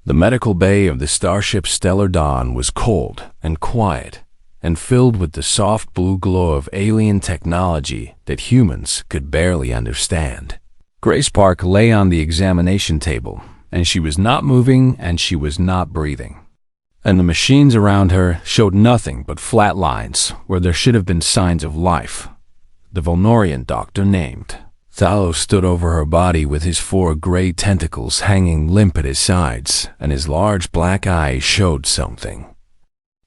The medical bay of the starship Stellar Dawn was cold and quiet, and filled with the soft blue glow of alien technology that humans could barely understand. Grace Park lay on the examination table, and she was not moving and she was not breathing. And the machines around her showed nothing but flat lines where there should have been signs of life. The Volnorian doctor named Thalos stood over her body with his 4 gray tentacles hanging limp at his sides, and his large black eyes showed something.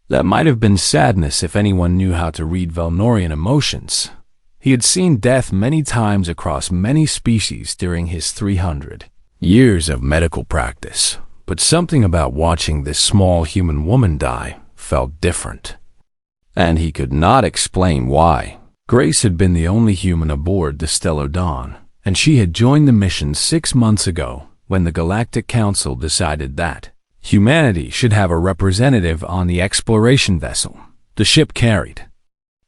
That might have been sadness if anyone knew how to read Volnorian emotions. He had seen death many times across many species during his 300 years of medical practice, but something about watching this small human woman die felt different. And he could not explain why. Grace had been the only human aboard the Stellar Dawn, and she had joined the mission 6 months ago when the Galactic Council decided that humanity should have a representative on the exploration vessel the ship carried.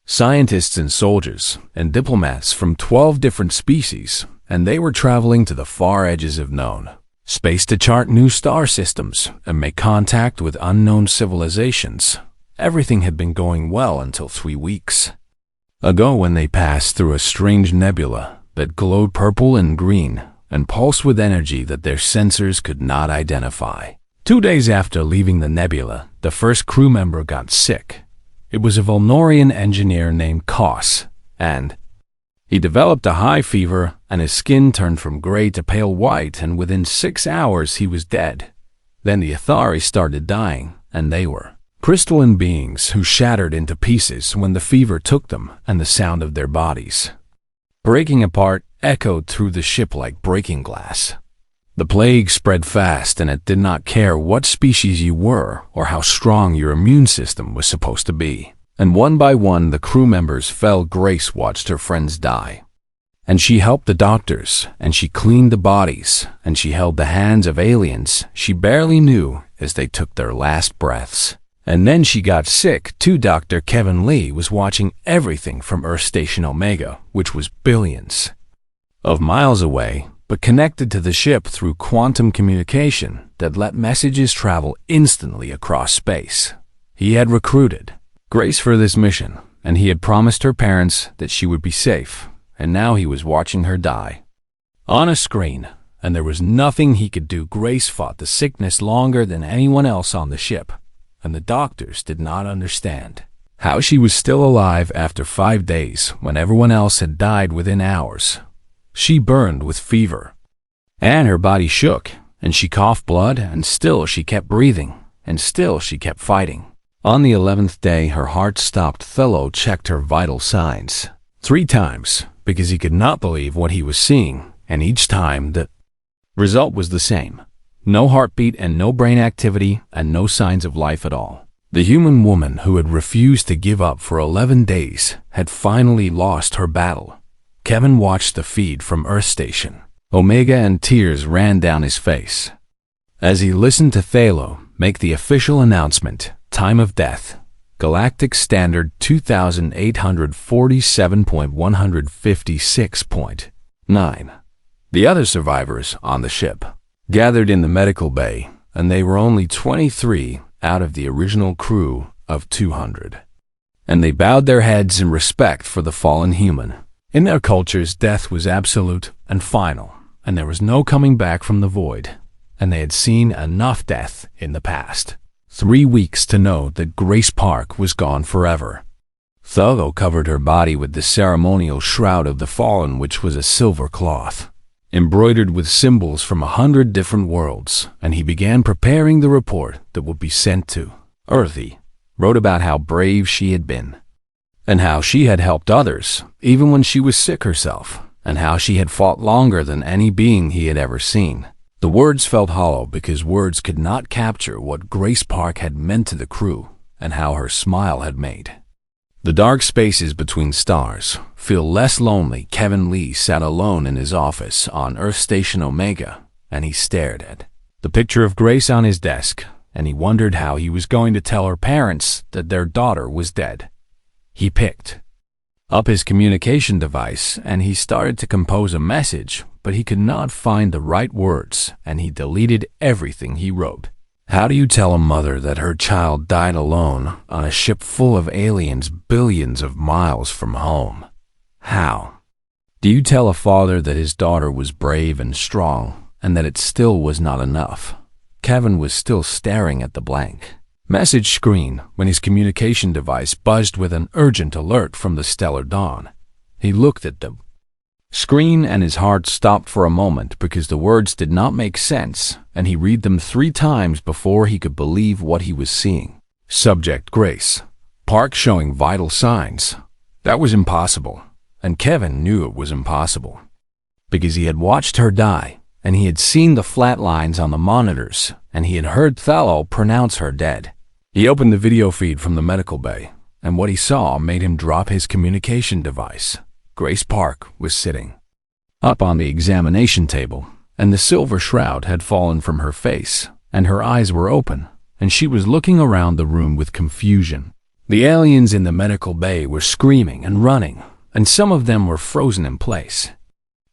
Scientists and soldiers and diplomats from 12 different species, and they were traveling to the far edges of known space to chart new star systems and make contact with unknown civilizations. Everything had been going well until 3 weeks ago when they passed through a strange nebula that glowed purple and green and pulsed with energy that their sensors could not identify. 2 days after leaving the nebula, the first crew member got sick. It was a Volnorian engineer named Kos, and he developed a high fever and his skin turned from gray to pale white, and within 6 hours he was dead. Then the Athari started dying, and they were crystalline beings who shattered into pieces when the fever took them, and the sound of their bodies breaking apart echoed through the ship like breaking glass. The plague spread fast, and it did not care what species you were or how strong your immune system was supposed to be. And one by one the crew members fell. Grace watched her friends die. And she helped the doctors, and she cleaned the bodies, and she held the hands of aliens she barely knew as they took their last breaths. And then she got sick too. Dr. Kevin Lee was watching everything from Earth Station Omega, which was billions of miles away, but connected to the ship through quantum communication that let messages travel instantly across space. He had recruited Grace for this mission, and he had promised her parents that she would be safe, and now he was watching her die on a screen, and there was nothing he could do. Grace fought the sickness longer than anyone else on the ship, and the doctors did not understand how she was still alive after 5 days when everyone else had died within hours. She burned with fever, and her body shook, and she coughed blood, and still she kept breathing, and still she kept fighting. On the 11th day, her heart stopped. Thello checked her vital signs 3 times because he could not believe what he was seeing, and each time the result was the same. No heartbeat and no brain activity and no signs of life at all. The human woman who had refused to give up for 11 days had finally lost her battle. Kevin watched the feed from Earth Station Omega, and tears ran down his face as he listened to Thalo make the official announcement. Time of death, Galactic Standard 2847.156.9. The other survivors on the ship gathered in the medical bay, and they were only 23 out of the original crew of 200. And they bowed their heads in respect for the fallen human. In their cultures, death was absolute and final, and there was no coming back from the void, and they had seen enough death in the past. 3 weeks to know that Grace Park was gone forever. Thuggo covered her body with the ceremonial shroud of the fallen, which was a silver cloth, embroidered with symbols from 100 different worlds, and he began preparing the report that would be sent to Earth. He wrote about how brave she had been, and how she had helped others, even when she was sick herself, and how she had fought longer than any being he had ever seen. The words felt hollow because words could not capture what Grace Park had meant to the crew and how her smile had made the dark spaces between stars feel less lonely. Kevin Lee sat alone in his office on Earth Station Omega, and he stared at the picture of Grace on his desk, and he wondered how he was going to tell her parents that their daughter was dead. He picked up his communication device and he started to compose a message, but he could not find the right words, and he deleted everything he wrote. How do you tell a mother that her child died alone on a ship full of aliens billions of miles from home? How? Do you tell a father that his daughter was brave and strong and that it still was not enough? Kevin was still staring at the blank message screen when his communication device buzzed with an urgent alert from the stellar dawn. He looked at the screen and his heart stopped for a moment because the words did not make sense, and he read them 3 times before he could believe what he was seeing. Subject: Grace. Park showing vital signs. That was impossible, and Kevin knew it was impossible because he had watched her die, and he had seen the flat lines on the monitors, and he had heard Thalo pronounce her dead. He opened the video feed from the medical bay, and what he saw made him drop his communication device. Grace Park was sitting up on the examination table, and the silver shroud had fallen from her face, and her eyes were open, and she was looking around the room with confusion. The aliens in the medical bay were screaming and running, and some of them were frozen in place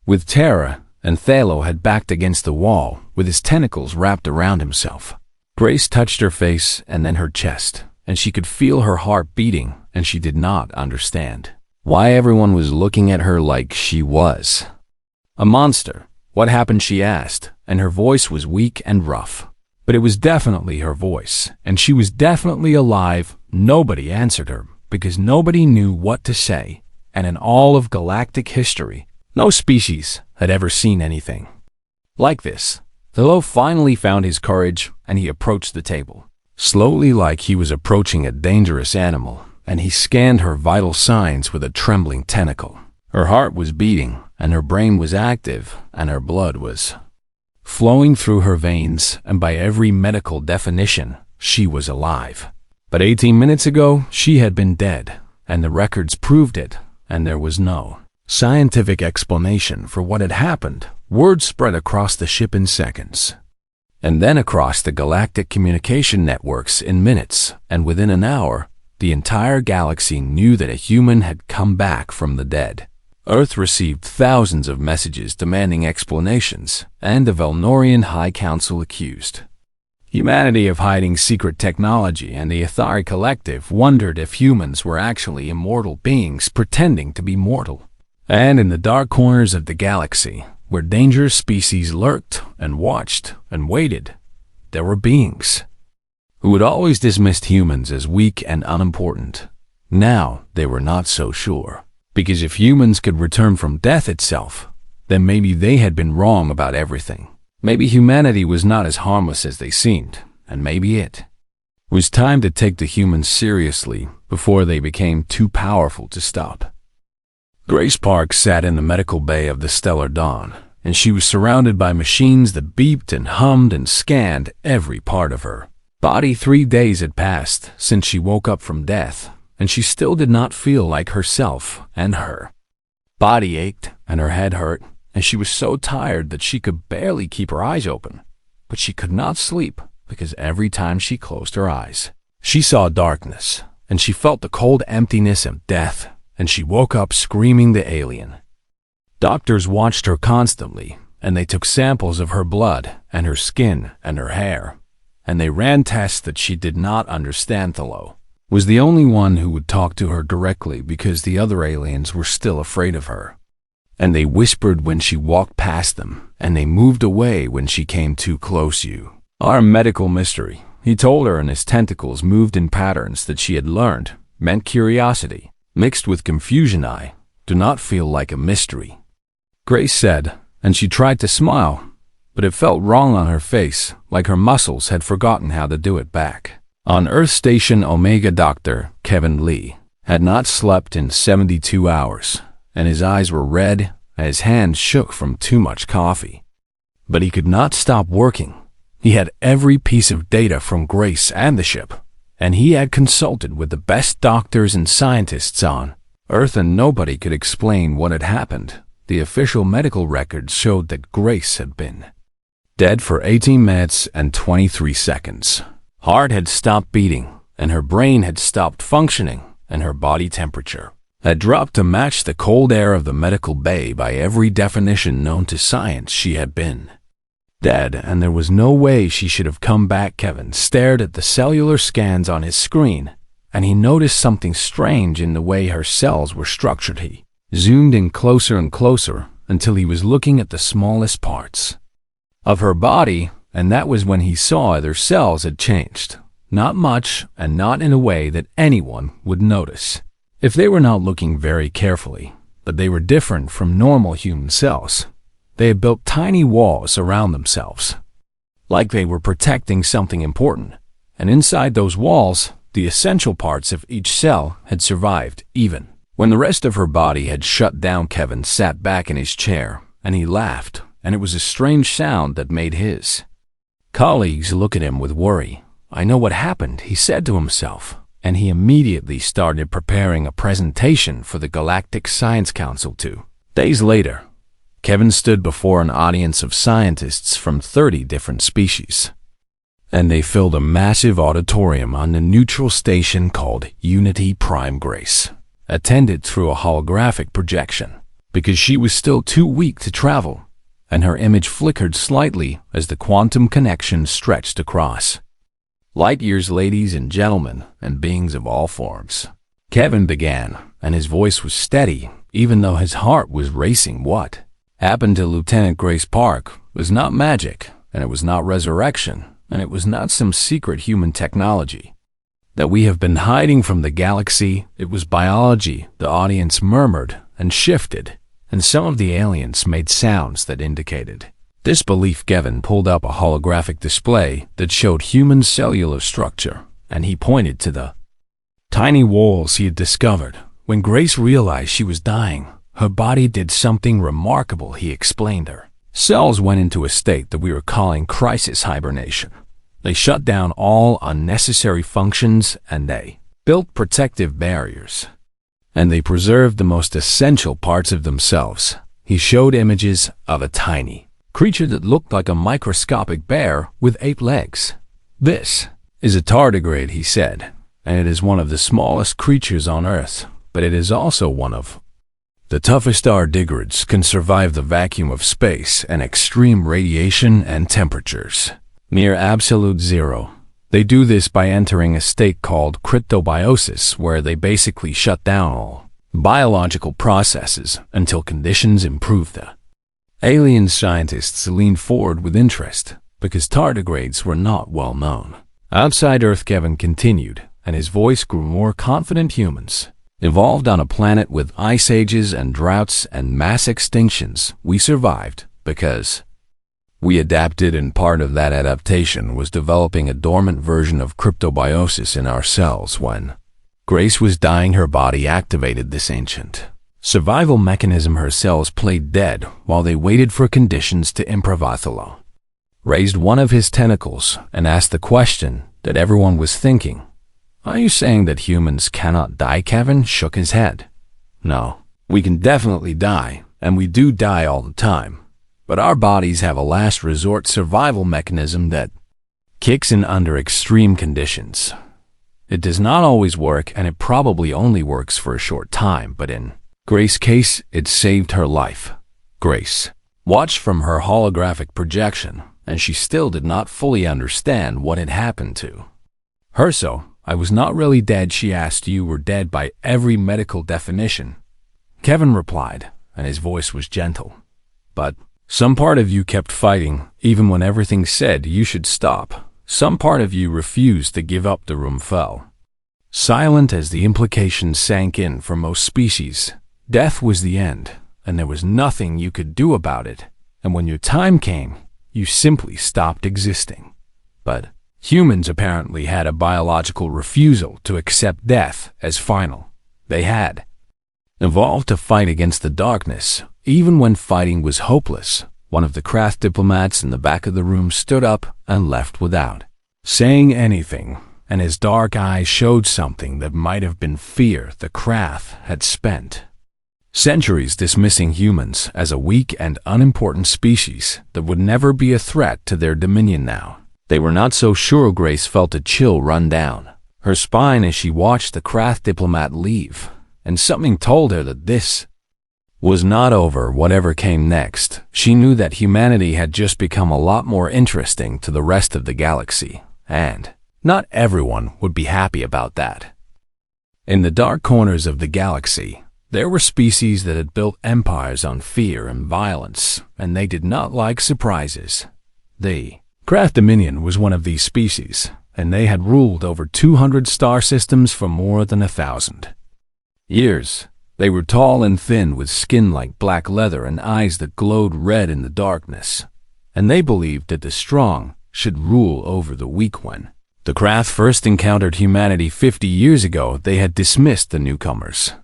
with terror, and Thalo had backed against the wall with his tentacles wrapped around himself. Grace touched her face and then her chest, and she could feel her heart beating, and she did not understand why everyone was looking at her like she was a monster. What happened? She asked, and her voice was weak and rough. But it was definitely her voice, and she was definitely alive. Nobody answered her because nobody knew what to say, and in all of galactic history, no species had ever seen anything like this. Thalo finally found his courage, and he approached the table, slowly like he was approaching a dangerous animal, and he scanned her vital signs with a trembling tentacle. Her heart was beating, and her brain was active, and her blood was flowing through her veins, and by every medical definition, she was alive. But 18 minutes ago, she had been dead, and the records proved it, and there was no scientific explanation for what had happened. Word spread across the ship in seconds, and then across the galactic communication networks in minutes, and within an hour, the entire galaxy knew that a human had come back from the dead. Earth received thousands of messages demanding explanations, and the Velnorian High Council accused humanity of hiding secret technology, and the Athari Collective wondered if humans were actually immortal beings pretending to be mortal. And in the dark corners of the galaxy, where dangerous species lurked and watched and waited, there were beings who had always dismissed humans as weak and unimportant. Now they were not so sure, because if humans could return from death itself, then maybe they had been wrong about everything. Maybe humanity was not as harmless as they seemed, and maybe it was time to take the humans seriously before they became too powerful to stop. Grace Park sat in the medical bay of the Stellar Dawn, and she was surrounded by machines that beeped and hummed and scanned every part of her body. 3 days had passed since she woke up from death, and she still did not feel like herself, and her body ached and her head hurt, and she was so tired that she could barely keep her eyes open. But she could not sleep because every time she closed her eyes, she saw darkness, and she felt the cold emptiness of death, and she woke up screaming the alien. Doctors watched her constantly, and they took samples of her blood and her skin and her hair, and they ran tests that she did not understand. Thalo was the only one who would talk to her directly because the other aliens were still afraid of her. And they whispered when she walked past them, and they moved away when she came too close. You are a medical mystery, he told her, and his tentacles moved in patterns that she had learned meant curiosity mixed with confusion. I do not feel like a mystery, Grace said, and she tried to smile, but it felt wrong on her face, like her muscles had forgotten how to do it back. On Earth Station Omega, Dr. Kevin Lee had not slept in 72 hours, and his eyes were red and his hands shook from too much coffee. But he could not stop working. He had every piece of data from Grace and the ship, and he had consulted with the best doctors and scientists on Earth, and nobody could explain what had happened. The official medical records showed that Grace had been dead for 18 minutes and 23 seconds. Heart had stopped beating, and her brain had stopped functioning, and her body temperature had dropped to match the cold air of the medical bay by every definition known to science. She had been Dead, and there was no way she should have come back. Kevin stared at the cellular scans on his screen, and he noticed something strange in the way her cells were structured. He zoomed in closer and closer until he was looking at the smallest parts of her body, and that was when he saw their cells had changed. Not much, and not in a way that anyone would notice if they were not looking very carefully, but they were different from normal human cells. They had built tiny walls around themselves, like they were protecting something important, and inside those walls, the essential parts of each cell had survived. Even when the rest of her body had shut down, Kevin sat back in his chair, and he laughed, and it was a strange sound that made his colleagues look at him with worry. "I know what happened," he said to himself, and he immediately started preparing a presentation for the Galactic Science Council. 2 days later, Kevin stood before an audience of scientists from 30 different species, and they filled a massive auditorium on the neutral station called Unity Prime. Grace attended through a holographic projection because she was still too weak to travel, and her image flickered slightly as the quantum connection stretched across light years. "Ladies and gentlemen, and beings of all forms," Kevin began, and his voice was steady, even though his heart was racing. "What happened to Lieutenant Grace Park was not magic, and it was not resurrection, and it was not some secret human technology that we have been hiding from the galaxy. It was biology." The audience murmured and shifted, and some of the aliens made sounds that indicated disbelief. Kevin pulled up a holographic display that showed human cellular structure, and he pointed to the tiny walls he had discovered. "When Grace realized she was dying, her body did something remarkable," he explained. "Her cells went into a state that we were calling crisis hibernation. They shut down all unnecessary functions, and they built protective barriers, and they preserved the most essential parts of themselves." He showed images of a tiny creature that looked like a microscopic bear with 8 legs. "This is a tardigrade," he said, "and it is one of the smallest creatures on Earth, but it is also one of the toughest. Tardigrades can survive the vacuum of space and extreme radiation and temperatures near absolute zero. They do this by entering a state called cryptobiosis, where they basically shut down all biological processes until conditions improve." The alien scientists leaned forward with interest because tardigrades were not well known outside Earth. Kevin continued, and his voice grew more confident. "Humans evolved on a planet with ice ages and droughts and mass extinctions. We survived because we adapted, and part of that adaptation was developing a dormant version of cryptobiosis in our cells. When Grace was dying, her body activated this ancient survival mechanism. Her cells played dead while they waited for conditions to improve." Othello raised one of his tentacles and asked the question that everyone was thinking. "Are you saying that humans cannot die?" Kevin shook his head. "No, we can definitely die, and we do die all the time. But our bodies have a last resort survival mechanism that kicks in under extreme conditions. It does not always work, and it probably only works for a short time, but in Grace's case, it saved her life." Grace watched from her holographic projection, and she still did not fully understand what had happened to her. "So, I was not really dead?" she asked. "You were dead by every medical definition," Kevin replied, and his voice was gentle. "But some part of you kept fighting, even when everything said you should stop. Some part of you refused to give up." The room fell silent as the implications sank in for most species. Death was the end, and there was nothing you could do about it. And when your time came, you simply stopped existing. But humans apparently had a biological refusal to accept death as final. They had evolved to fight against the darkness, even when fighting was hopeless. One of the Krath diplomats in the back of the room stood up and left without saying anything, and his dark eyes showed something that might have been fear. The Krath had spent centuries dismissing humans as a weak and unimportant species that would never be a threat to their dominion. Now they were not so sure. Grace felt a chill run down her spine as she watched the Krath diplomat leave, and something told her that this was not over whatever came next. She knew that humanity had just become a lot more interesting to the rest of the galaxy, and not everyone would be happy about that. In the dark corners of the galaxy, there were species that had built empires on fear and violence, and they did not like surprises. The Krath Dominion was one of these species, and they had ruled over 200 star systems for more than 1,000 years. They were tall and thin with skin like black leather and eyes that glowed red in the darkness, and they believed that the strong should rule over the weak. When the Krath first encountered humanity 50 years ago, they had dismissed the newcomers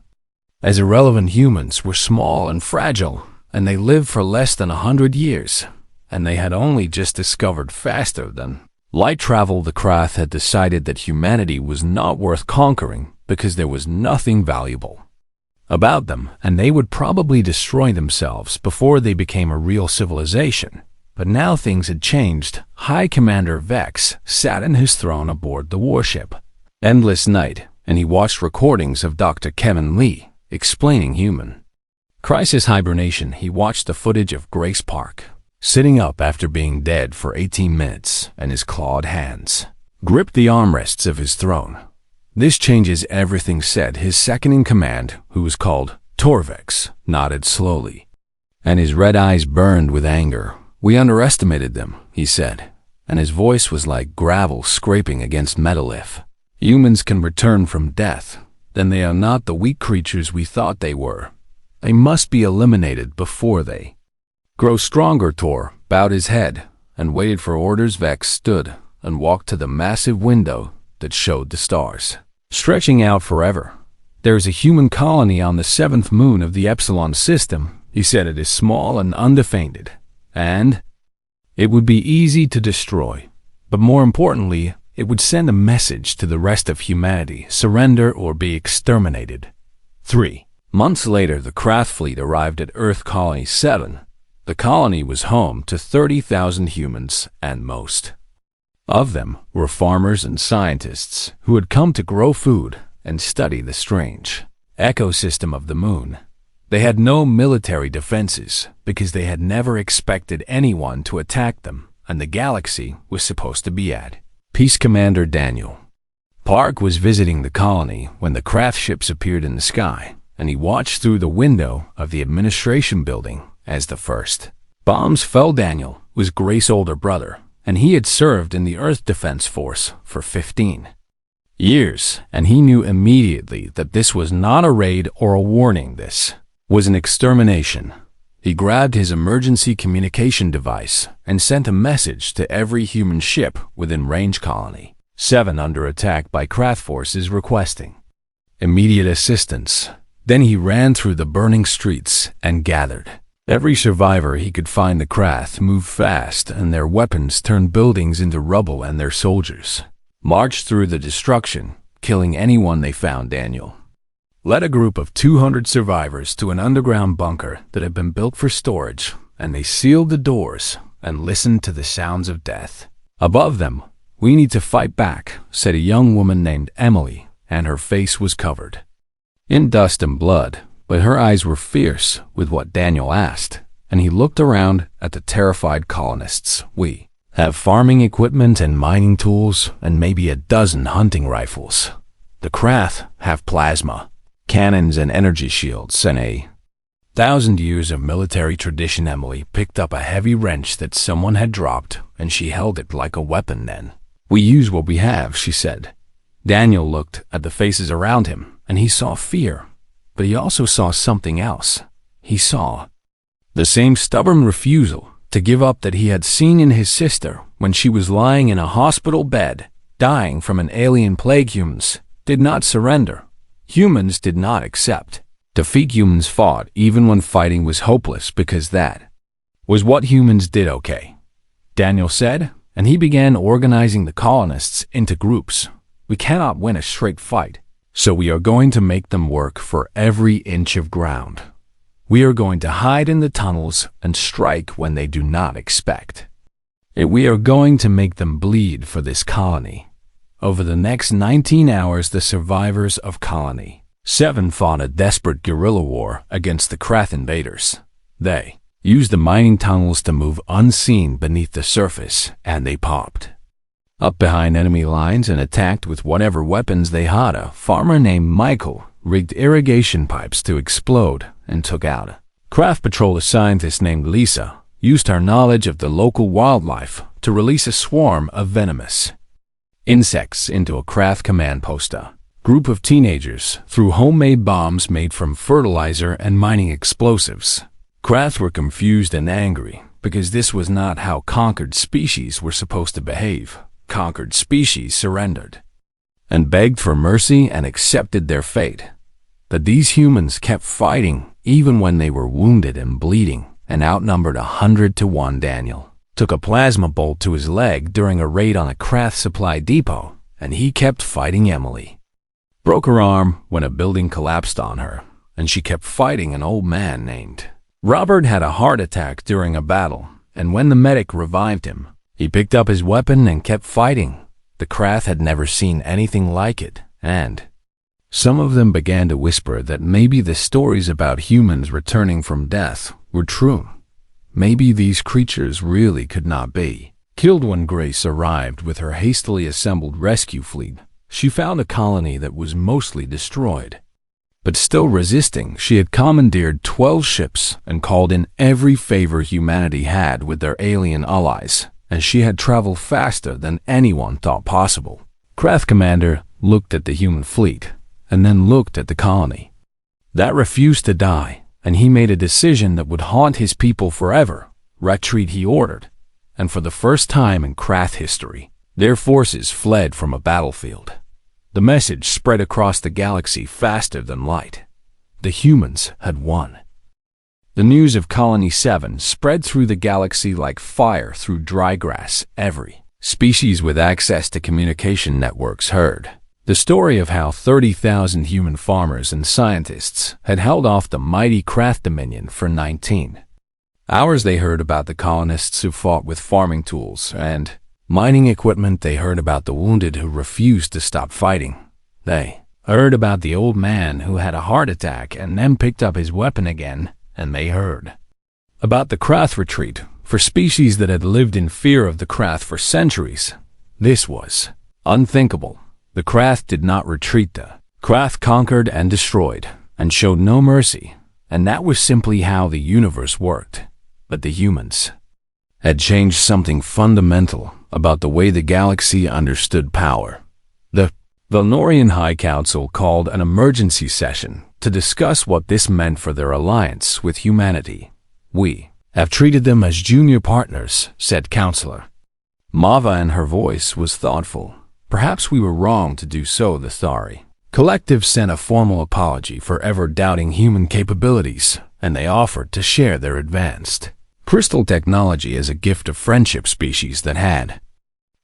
as irrelevant. Humans were small and fragile, and they lived for less than 100 years, and they had only just discovered faster than light travel. The Krath had decided that humanity was not worth conquering because there was nothing valuable about them, and they would probably destroy themselves before they became a real civilization. But now things had changed. High Commander Vex sat in his throne aboard the warship Endless Night, and he watched recordings of Dr. Kevin Lee explaining human crisis hibernation. He watched the footage of Grace Park sitting up after being dead for 18 minutes, and his clawed hands gripped the armrests of his throne. "This changes everything," said his second-in-command, who was called Torvex, nodded slowly, and his red eyes burned with anger. "We underestimated them," he said, and his voice was like gravel scraping against metal. "If humans can return from death, then they are not the weak creatures we thought they were. They must be eliminated before they grow stronger." Tor bowed his head and waited for orders. Vex stood and walked to the massive window that showed the stars stretching out forever. "There is a human colony on the 7th moon of the Epsilon system," he said. "It is small and undefended, and it would be easy to destroy. But more importantly, it would send a message to the rest of humanity: surrender or be exterminated." 3 months later, the Krath fleet arrived at Earth Colony 7. The colony was home to 30,000 humans, and most of them were farmers and scientists who had come to grow food and study the strange ecosystem of the moon. They had no military defenses because they had never expected anyone to attack them, and the galaxy was supposed to be at peace. Commander Daniel Park was visiting the colony when the Krath ships appeared in the sky, and he watched through the window of the administration building as the first bombs fell. Daniel was Grace's older brother, and he had served in the Earth Defense Force for 15 years, and he knew immediately that this was not a raid or a warning. This was an extermination. He grabbed his emergency communication device and sent a message to every human ship within range. Colony 7 under attack by Krath forces requesting immediate assistance. Then he ran through the burning streets and gathered every survivor he could find. The Krath moved fast, and their weapons turned buildings into rubble, and their soldiers marched through the destruction, killing anyone they found. Daniel led a group of 200 survivors to an underground bunker that had been built for storage, and they sealed the doors and listened to the sounds of death above them. "We need to fight back," said a young woman named Emily, and her face was covered in dust and blood, but her eyes were fierce with what Daniel asked, and he looked around at the terrified colonists. "We have farming equipment and mining tools and maybe a dozen hunting rifles. The Krath have plasma cannons and energy shields and 1,000 years of military tradition." Emily picked up a heavy wrench that someone had dropped, and she held it like a weapon. "Then we use what we have," she said. Daniel looked at the faces around him, and he saw fear. But he also saw something else. He saw the same stubborn refusal to give up that he had seen in his sister when she was lying in a hospital bed, dying from an alien plague. Humans did not surrender. Humans did not accept defeat. Humans fought even when fighting was hopeless, because that was what humans did. "Okay," Daniel said, and he began organizing the colonists into groups. "We cannot win a straight fight, so we are going to make them work for every inch of ground. We are going to hide in the tunnels and strike when they do not expect it. We are going to make them bleed for this colony." Over the next 19 hours, the survivors of Colony Seven fought a desperate guerrilla war against the Krath invaders. They used the mining tunnels to move unseen beneath the surface, and they popped up behind enemy lines and attacked with whatever weapons they had. A farmer named Michael rigged irrigation pipes to explode and took out a Krath patrol. A scientist named Lisa used her knowledge of the local wildlife to release a swarm of venomous insects into a Krath command post. A group of teenagers threw homemade bombs made from fertilizer and mining explosives. Krath were confused and angry because this was not how conquered species were supposed to behave. Conquered species surrendered and begged for mercy and accepted their fate. But these humans kept fighting even when they were wounded and bleeding and outnumbered 100-1. Daniel took a plasma bolt to his leg during a raid on a Krath supply depot, and he kept fighting. Emily broke her arm when a building collapsed on her, and she kept fighting. An old man named Robert had a heart attack during a battle, and when the medic revived him, he picked up his weapon and kept fighting. The Krath had never seen anything like it, and some of them began to whisper that maybe the stories about humans returning from death were true. Maybe these creatures really could not be killed. When Grace arrived with her hastily assembled rescue fleet, she found a colony that was mostly destroyed. But still resisting, she had commandeered 12 ships and called in every favor humanity had with their alien allies, and she had traveled faster than anyone thought possible. Krath commander looked at the human fleet and then looked at the colony that refused to die, and he made a decision that would haunt his people forever. Retreat, he ordered, and for the first time in Krath history, their forces fled from a battlefield. The message spread across the galaxy faster than light. The humans had won. The news of Colony 7 spread through the galaxy like fire through dry grass. Every species with access to communication networks heard the story of how 30,000 human farmers and scientists had held off the mighty Krath Dominion for 19 hours. They heard about the colonists who fought with farming tools and mining equipment. They heard about the wounded who refused to stop fighting. They heard about the old man who had a heart attack and then picked up his weapon again. And they heard about the Krath retreat for species that had lived in fear of the Krath for centuries. This was unthinkable. The Krath did not retreat. The Krath conquered and destroyed and showed no mercy, and that was simply how the universe worked. But the humans had changed something fundamental about the way the galaxy understood power. The Valnorian High Council called an emergency session to discuss what this meant for their alliance with humanity. "We have treated them as junior partners," said Counselor Mava, and her voice was thoughtful. "Perhaps we were wrong to do so." The Thari Collective sent a formal apology for ever doubting human capabilities, and they offered to share their advanced crystal technology as a gift of friendship. Species that had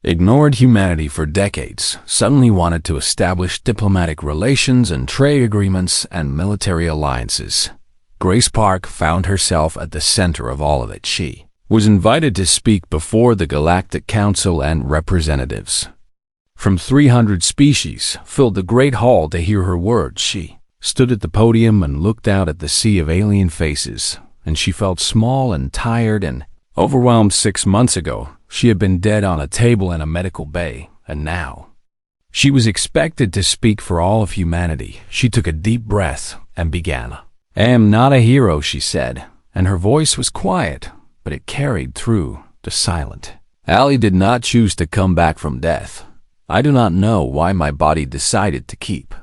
ignored humanity for decades suddenly wanted to establish diplomatic relations and trade agreements and military alliances. Grace Park found herself at the center of all of it. She was invited to speak before the Galactic Council, and representatives from 300 species filled the Great Hall to hear her words. She stood at the podium and looked out at the sea of alien faces, and she felt small and tired and overwhelmed. 6 months ago, she had been dead on a table in a medical bay, and now she was expected to speak for all of humanity. She took a deep breath and began. "I am not a hero," she said, and her voice was quiet, but it carried through the silent. "Ali did not choose to come back from death. I do not know why my body decided to keep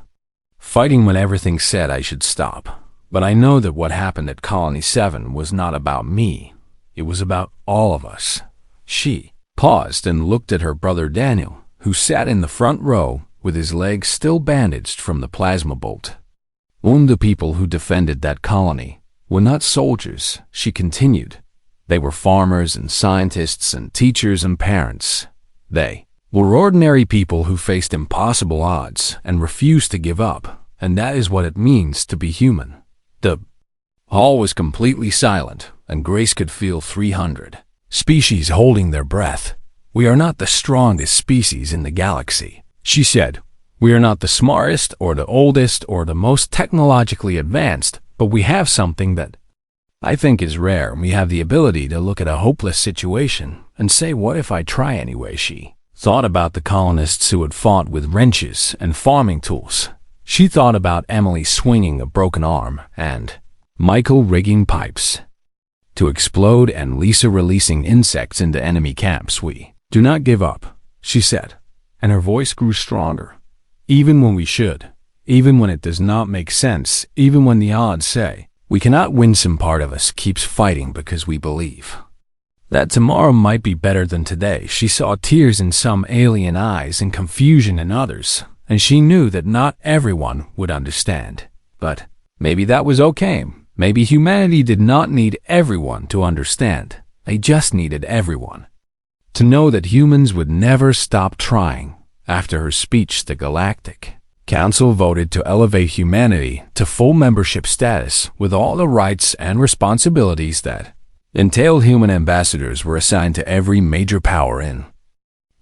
fighting when everything said I should stop. But I know that what happened at Colony 7 was not about me. It was about all of us." She paused and looked at her brother Daniel, who sat in the front row with his legs still bandaged from the plasma bolt. "The people who defended that colony were not soldiers," she continued. "They were farmers and scientists and teachers and parents. They were ordinary people who faced impossible odds and refused to give up, and that is what it means to be human." The hall was completely silent, and Grace could feel 300 species holding their breath. "We are not the strongest species in the galaxy," she said. We are not the smartest or the oldest or the most technologically advanced, but we have something that I think is rare. We have the ability to look at a hopeless situation and say, what if I try anyway? She thought about the colonists who had fought with wrenches and farming tools. She thought about Emily swinging a broken arm and Michael rigging pipes to explode and Lisa releasing insects into enemy camps. We do not give up, she said, and her voice grew stronger. Even when we should, even when it does not make sense, even when the odds say we cannot win, some part of us keeps fighting because we believe that tomorrow might be better than today. She saw tears in some alien eyes and confusion in others, and she knew that not everyone would understand. But maybe that was okay. Maybe humanity did not need everyone to understand. They just needed everyone to know that humans would never stop trying. After her speech, the Galactic Council voted to elevate humanity to full membership status with all the rights and responsibilities that entailed. Human ambassadors were assigned to every major power in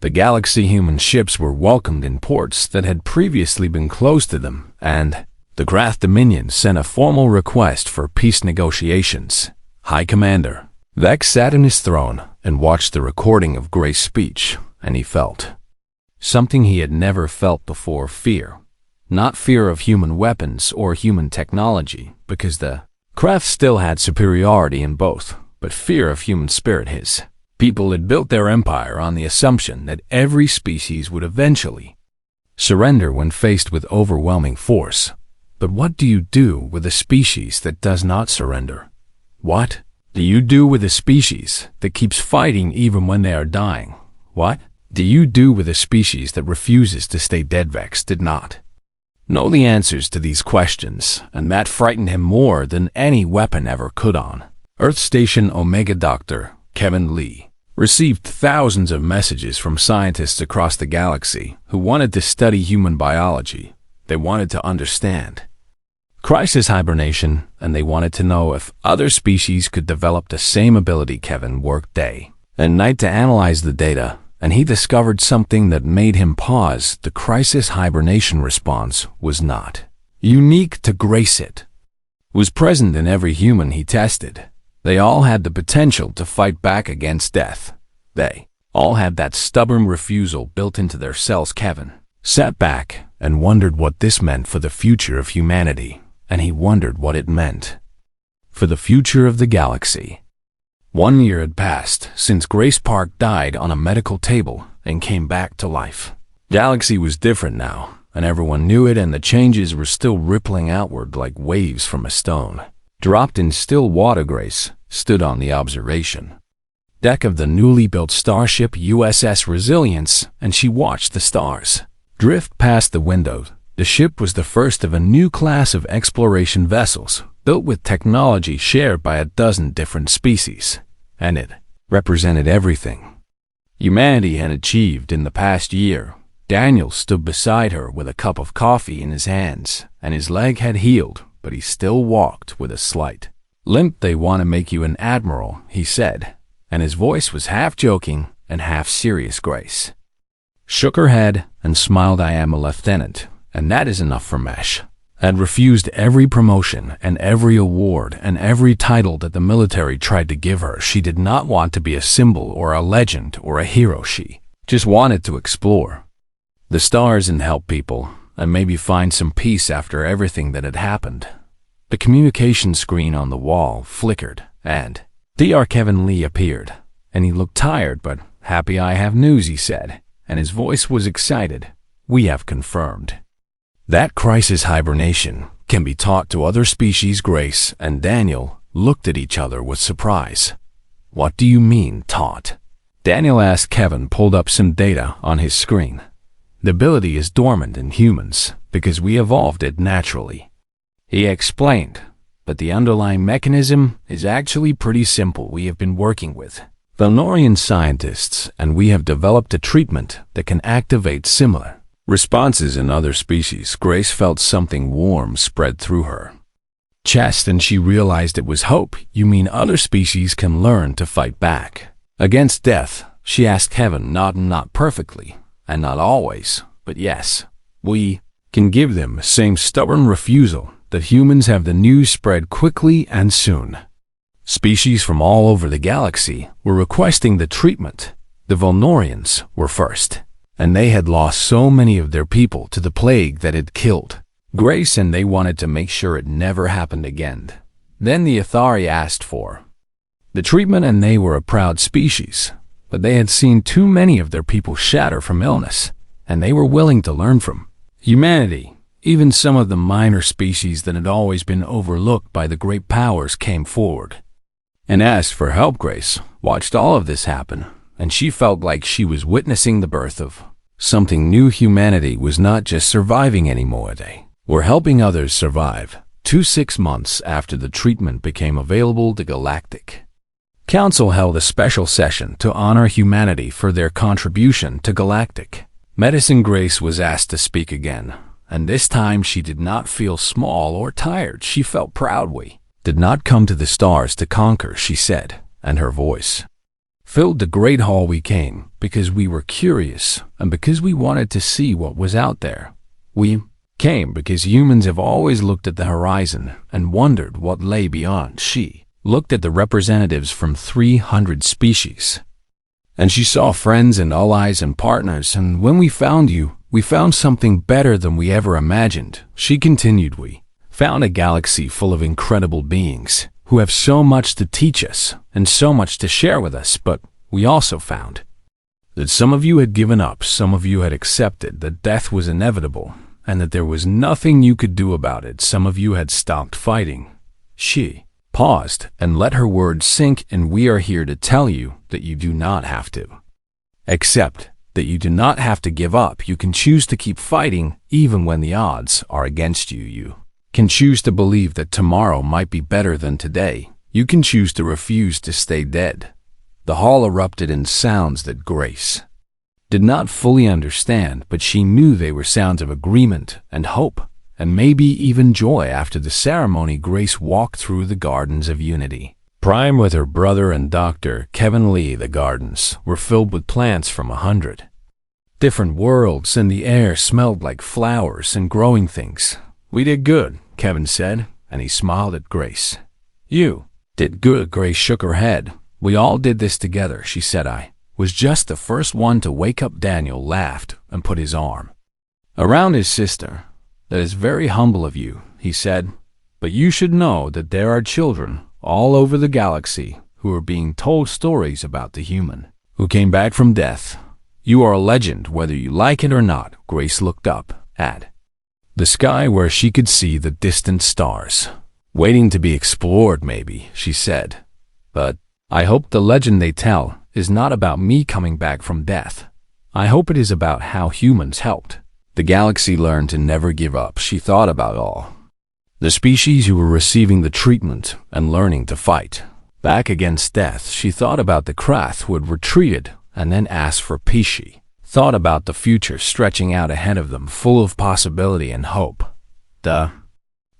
the galaxy. Human ships were welcomed in ports that had previously been closed to them, and the Grath Dominion sent a formal request for peace negotiations. High Commander Vex sat in his throne and watched the recording of Gray's speech, and he felt something he had never felt before: fear. Not fear of human weapons or human technology, because the Krath still had superiority in both, but fear of human spirit. His people had built their empire on the assumption that every species would eventually surrender when faced with overwhelming force. But what do you do with a species that does not surrender? What do you do with a species that keeps fighting even when they are dying? What do you do with a species that refuses to stay dead? Vex did not know the answers to these questions, and that frightened him more than any weapon ever could. On Earth Station Omega, Dr. Kevin Lee received thousands of messages from scientists across the galaxy who wanted to study human biology. They wanted to understand crisis hibernation, and they wanted to know if other species could develop the same ability. Kevin worked day and night to analyze the data, and he discovered something that made him pause. The crisis hibernation response was not unique to Grace. It was present in every human he tested. They all had the potential to fight back against death. They all had that stubborn refusal built into their cells. Kevin sat back and wondered what this meant for the future of humanity, and he wondered what it meant for the future of the galaxy. 1 year had passed since Grace Park died on a medical table and came back to life. Galaxy was different now, and everyone knew it, and the changes were still rippling outward like waves from a stone dropped in still water. Grace stood on the observation deck of the newly built starship USS Resilience, and she watched the stars drift past the window. The ship was the first of a new class of exploration vessels, built with technology shared by a dozen different species, and it represented everything humanity had achieved in the past year. Daniel stood beside her with a cup of coffee in his hands, and his leg had healed, but he still walked with a slight limp. "They want to make you an admiral," he said, and his voice was half joking and half serious. Grace shook her head and smiled. "I am a lieutenant, and that is enough for Mesh." Had refused every promotion and every award and every title that the military tried to give her. She did not want to be a symbol or a legend or a hero. She just wanted to explore the stars and help people, and maybe find some peace after everything that had happened. The communication screen on the wall flickered, and Dr. Kevin Lee appeared, and he looked tired but happy. "I have news," he said, and his voice was excited. "We have confirmed that crisis hibernation can be taught to other species." Grace and Daniel looked at each other with surprise. "What do you mean, taught?" Daniel asked. Kevin pulled up some data on his screen. "The ability is dormant in humans because we evolved it naturally," he explained, "but the underlying mechanism is actually pretty simple. We have been working with Valnorian scientists, and we have developed a treatment that can activate similar responses in other species." Grace felt something warm spread through her chest, and she realized it was hope. "You mean other species can learn to fight back against death?" she asked Kevin, nodding. "Not perfectly, and not always, but yes, we can give them the same stubborn refusal that humans have the news spread quickly and soon. Species from all over the galaxy were requesting the treatment. The Volnorians were first, and they had lost so many of their people to the plague that had killed Grace, and they wanted to make sure it never happened again. Then the Athari asked for the treatment, and they were a proud species, but they had seen too many of their people shatter from illness, and they were willing to learn from humanity. Even some of the minor species that had always been overlooked by the great powers came forward and asked for help. Grace watched all of this happen, and she felt like she was witnessing the birth of something new. Humanity was not just surviving anymore, they were helping others survive. 6 months after the treatment became available, the Galactic Council held a special session to honor humanity for their contribution to galactic medicine. Grace was asked to speak again, and this time she did not feel small or tired. She felt proud. We did not come to the stars to conquer, she said, and her voice filled the great hall. We came because we were curious and because we wanted to see what was out there. We came because humans have always looked at the horizon and wondered what lay beyond. She looked at the representatives from 300 species, and she saw friends and allies and partners, and when we found you, we found something better than we ever imagined. She continued, we found a galaxy full of incredible beings who have so much to teach us and so much to share with us, but we also found that some of you had given up, some of you had accepted that death was inevitable and that there was nothing you could do about it. Some of you had stopped fighting. She paused and let her words sink, and we are here to tell you that you do not have to. Except that you do not have to give up. You can choose to keep fighting even when the odds are against you. You can choose to believe that tomorrow might be better than today. You can choose to refuse to stay dead. The hall erupted in sounds that Grace did not fully understand, but she knew they were sounds of agreement and hope, and maybe even joy. After the ceremony, Grace walked through the Gardens of Unity Prime with her brother and Dr. Kevin Lee. The gardens were filled with plants from 100 different worlds, and the air smelled like flowers and growing things. We did good, Kevin said, and he smiled at Grace. You did good. Grace shook her head. We all did this together, she said. I was just the first one to wake up. Daniel laughed and put his arm around his sister. That is very humble of you, he said, but you should know that there are children all over the galaxy who are being told stories about the human who came back from death. You are a legend, whether you like it or not. Grace looked up at the sky where she could see the distant stars, waiting to be explored. Maybe, she said, but I hope the legend they tell is not about me coming back from death. I hope it is about how humans helped the galaxy learn to never give up. She thought about all the species who were receiving the treatment and learning to fight back against death. She thought about the Krath who had retreated and then asked for peace. She thought about the future stretching out ahead of them, full of possibility and hope. The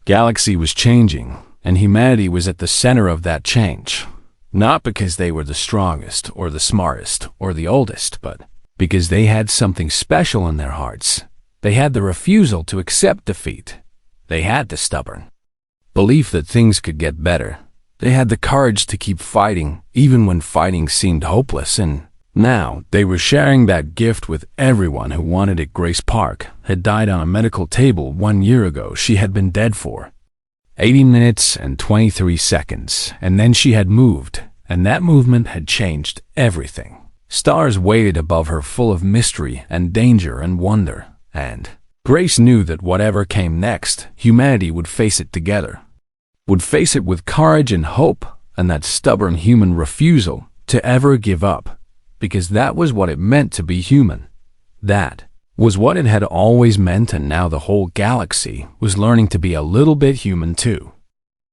galaxy was changing, and humanity was at the center of that change. Not because they were the strongest or the smartest or the oldest, but because they had something special in their hearts. They had the refusal to accept defeat. They had the stubborn belief that things could get better. They had the courage to keep fighting, even when fighting seemed hopeless, and now they were sharing that gift with everyone who wanted it. Grace Park had died on a medical table 1 year ago. She had been dead for 80 minutes and 23 seconds, and then she had moved, and that movement had changed everything. Stars waited above her, full of mystery and danger and wonder, and Grace knew that whatever came next, humanity would face it together, would face it with courage and hope, and that stubborn human refusal to ever give up, because that was what it meant to be human. That was what it had always meant, and now the whole galaxy was learning to be a little bit human too.